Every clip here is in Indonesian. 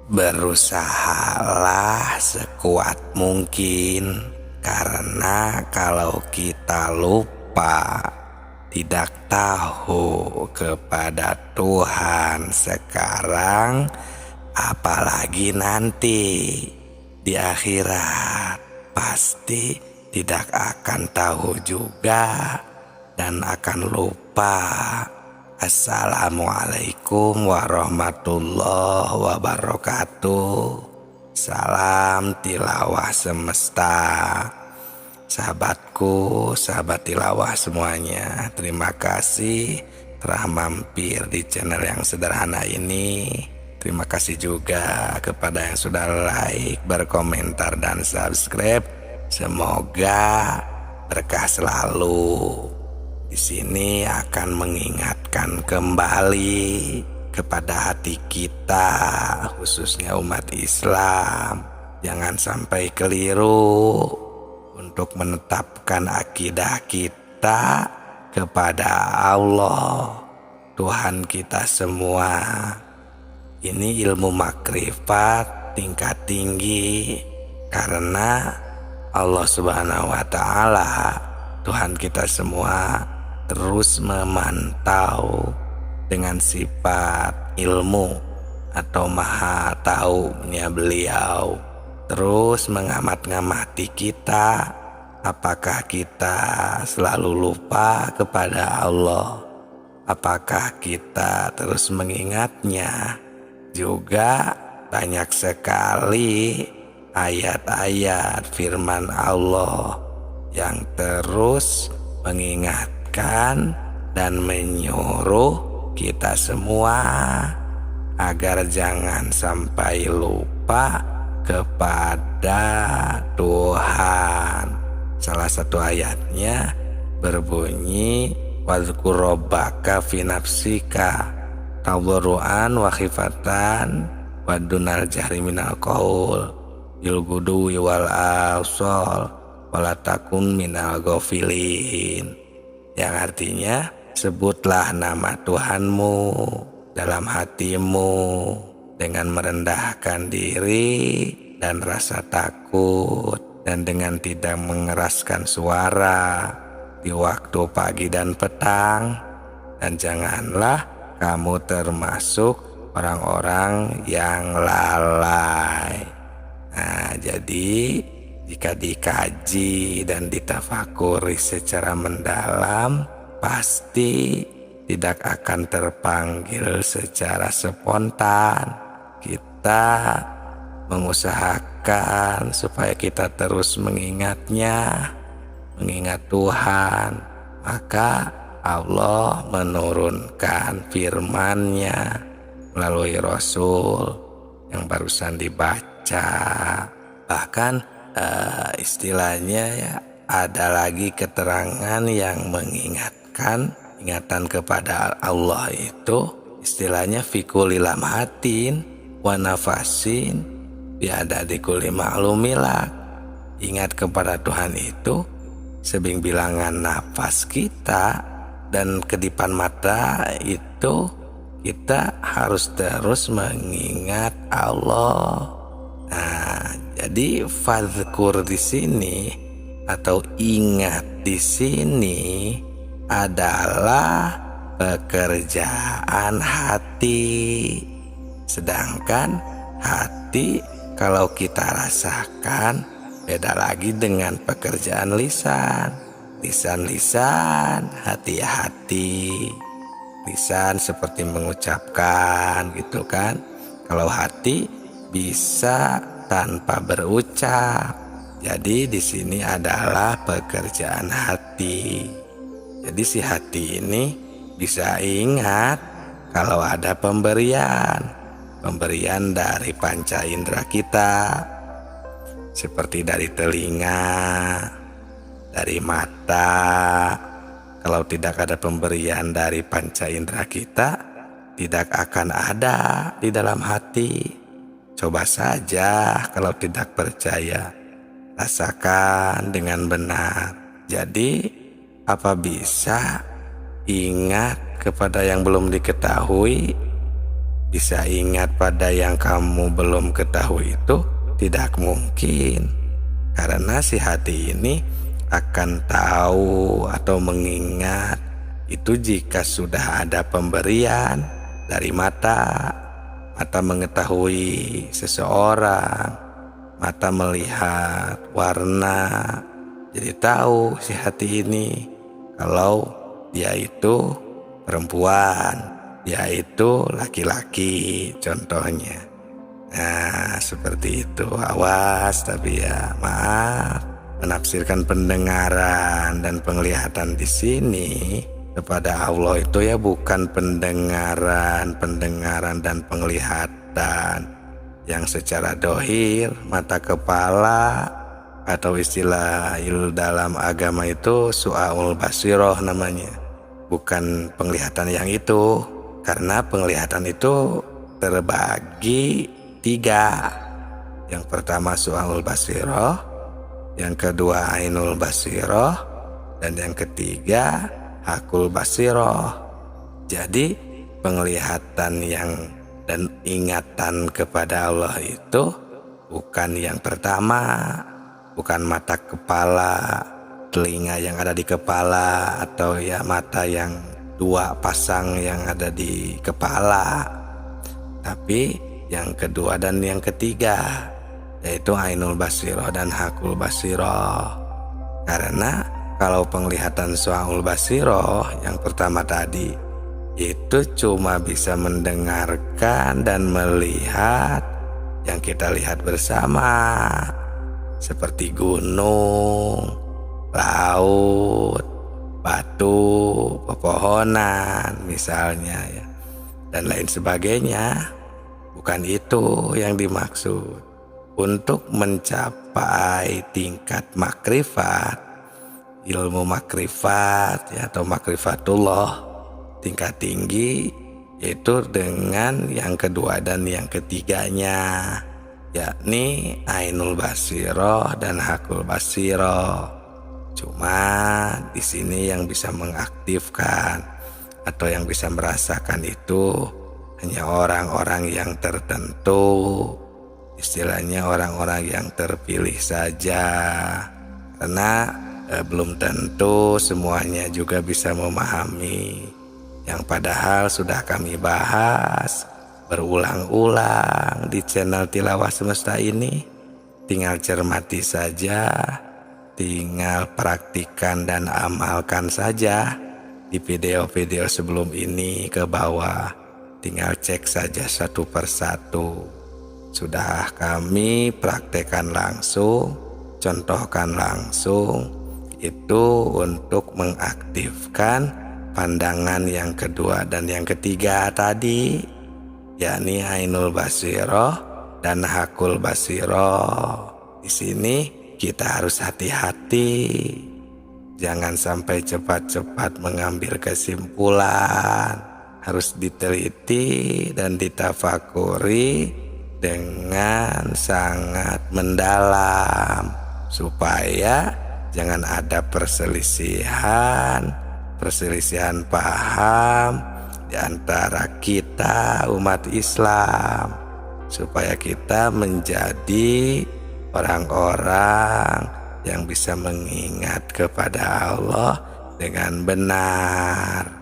Berusahalah sekuat mungkin, karena kalau kita lupa, tidak tahu kepada Tuhan sekarang, apalagi nanti di akhirat, pasti tidak akan tahu juga dan akan lupa. Assalamualaikum warahmatullahi wabarakatuh. Salam tilawah semesta. Sahabatku, sahabat tilawah semuanya, terima kasih telah mampir di channel yang sederhana ini. Terima kasih juga kepada yang sudah like, berkomentar, dan subscribe. Semoga berkah selalu. Di sini akan mengingatkan kembali kepada hati kita, khususnya umat Islam, jangan sampai keliru untuk menetapkan akidah kita kepada Allah, Tuhan kita semua. Ini ilmu makrifat tingkat tinggi, karena Allah Subhanahu wa Ta'ala, Tuhan kita semua, terus memantau dengan sifat ilmu atau maha tahunya beliau, terus mengamat-ngamati kita, apakah kita selalu lupa kepada Allah, apakah kita terus mengingatnya. Juga banyak sekali ayat-ayat firman Allah yang terus mengingatkan dan menyuruh kita semua agar jangan sampai lupa kepada Tuhan. Salah satu ayatnya berbunyi, wadzkur rabbaka fi nafsika tadarruan wa khifatan wa dunal jahri minal qaul bil guduwi wal asal wala takun minal ghafilin, yang artinya, sebutlah nama Tuhanmu dalam hatimu dengan merendahkan diri dan rasa takut, dan dengan tidak mengeraskan suara di waktu pagi dan petang, dan janganlah kamu termasuk orang-orang yang lalai. Nah, jadi jika dikaji dan ditafakuri secara mendalam, pasti tidak akan terpanggil secara spontan. Kita mengusahakan supaya kita terus mengingatnya, mengingat Tuhan, maka Allah menurunkan firman-Nya melalui Rasul yang barusan dibaca. Bahkan istilahnya ya, ada lagi keterangan yang mengingatkan, ingatan kepada Allah itu istilahnya fikuli lamhatin wa nafasin biada dikuli ma'lumilak. Ingat kepada Tuhan itu sebing bilangan nafas kita, dan kedipan mata itu kita harus terus mengingat Allah. Nah, jadi fadzkur di sini atau ingat di sini adalah pekerjaan hati. Sedangkan hati kalau kita rasakan beda lagi dengan pekerjaan lisan. Lisan, hati-hati. Lisan seperti mengucapkan gitu kan. Kalau hati bisa tanpa berucap. Jadi di sini adalah pekerjaan hati. Jadi si hati ini bisa ingat kalau ada pemberian dari panca indera kita, seperti dari telinga, dari mata. Kalau tidak ada pemberian dari panca indera kita, tidak akan ada di dalam hati. Coba saja kalau tidak percaya, rasakan dengan benar. Jadi apa bisa ingat kepada yang belum diketahui? bisa ingat pada yang kamu belum ketahui itu tidak mungkin. Karena si hati ini akan tahu atau mengingat itu jika sudah ada pemberian dari mata. Mata mengetahui seseorang, mata melihat warna, jadi tahu si hati ini kalau dia itu perempuan, dia itu laki-laki contohnya. Nah seperti itu, awas tapi ya maaf, menafsirkan pendengaran dan penglihatan di sini kepada Allah itu ya bukan pendengaran dan penglihatan yang secara dohir, mata kepala, atau istilah dalam agama itu su'aul basiroh namanya. Bukan penglihatan yang itu, karena penglihatan itu terbagi 3. Yang pertama su'aul basiroh, yang kedua ainul basiroh, dan yang ketiga hakul basiroh. Jadi penglihatan yang dan ingatan kepada Allah itu bukan yang pertama, bukan mata kepala, telinga yang ada di kepala, atau ya mata yang 2 pasang yang ada di kepala, tapi yang kedua dan yang ketiga, yaitu ainul basiroh dan hakul basiroh. Karena kalau penglihatan su'aul basiroh yang pertama tadi itu cuma bisa mendengarkan dan melihat yang kita lihat bersama, seperti gunung, laut, batu, pepohonan misalnya ya, dan lain sebagainya. Bukan itu yang dimaksud. Untuk mencapai tingkat makrifat, ilmu makrifat ya, atau makrifatullah tingkat tinggi, yaitu dengan yang kedua dan yang ketiganya, yakni ainul basiroh dan hakul basiroh. Cuma di sini yang bisa mengaktifkan atau yang bisa merasakan itu hanya orang-orang yang tertentu, istilahnya orang-orang yang terpilih saja. Karena belum tentu semuanya juga bisa memahami yang padahal sudah kami bahas berulang-ulang di channel Tilawah Semesta ini. Tinggal cermati saja, tinggal praktikkan dan amalkan saja di video-video sebelum ini ke bawah. Tinggal cek saja satu persatu. Sudah kami praktekkan langsung, contohkan langsung, itu untuk mengaktifkan pandangan yang kedua dan yang ketiga tadi, yakni ainul basiroh dan hakul basiroh. Di sini kita harus hati-hati, jangan sampai cepat-cepat mengambil kesimpulan, harus diteliti dan ditafakuri dengan sangat mendalam supaya jangan ada perselisihan paham di antara kita umat Islam, supaya kita menjadi orang-orang yang bisa mengingat kepada Allah dengan benar.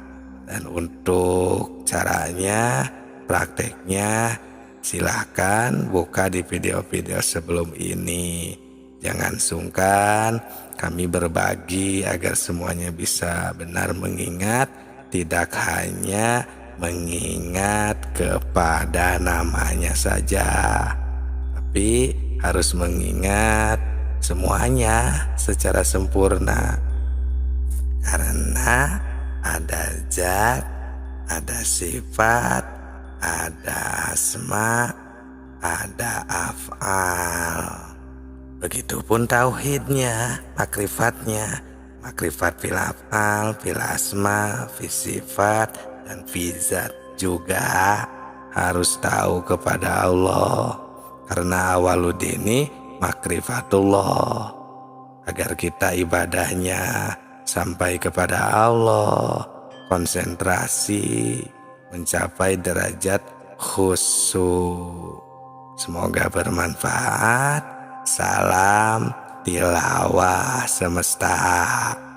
Dan untuk caranya, prakteknya, silahkan buka di video-video sebelum ini. Jangan sungkan, kami berbagi agar semuanya bisa benar mengingat, tidak hanya mengingat kepada namanya saja, tapi harus mengingat semuanya secara sempurna. Karena ada zat, ada sifat, ada asma, ada af'al. Begitupun tauhidnya, makrifatnya, makrifat fil af'al, fil asma, fil sifat, dan fil zat juga harus tahu kepada Allah. Karena awaludini makrifatullah, agar kita ibadahnya sampai kepada Allah, konsentrasi, mencapai derajat khusyuk. Semoga bermanfaat. Salam tilawah semesta.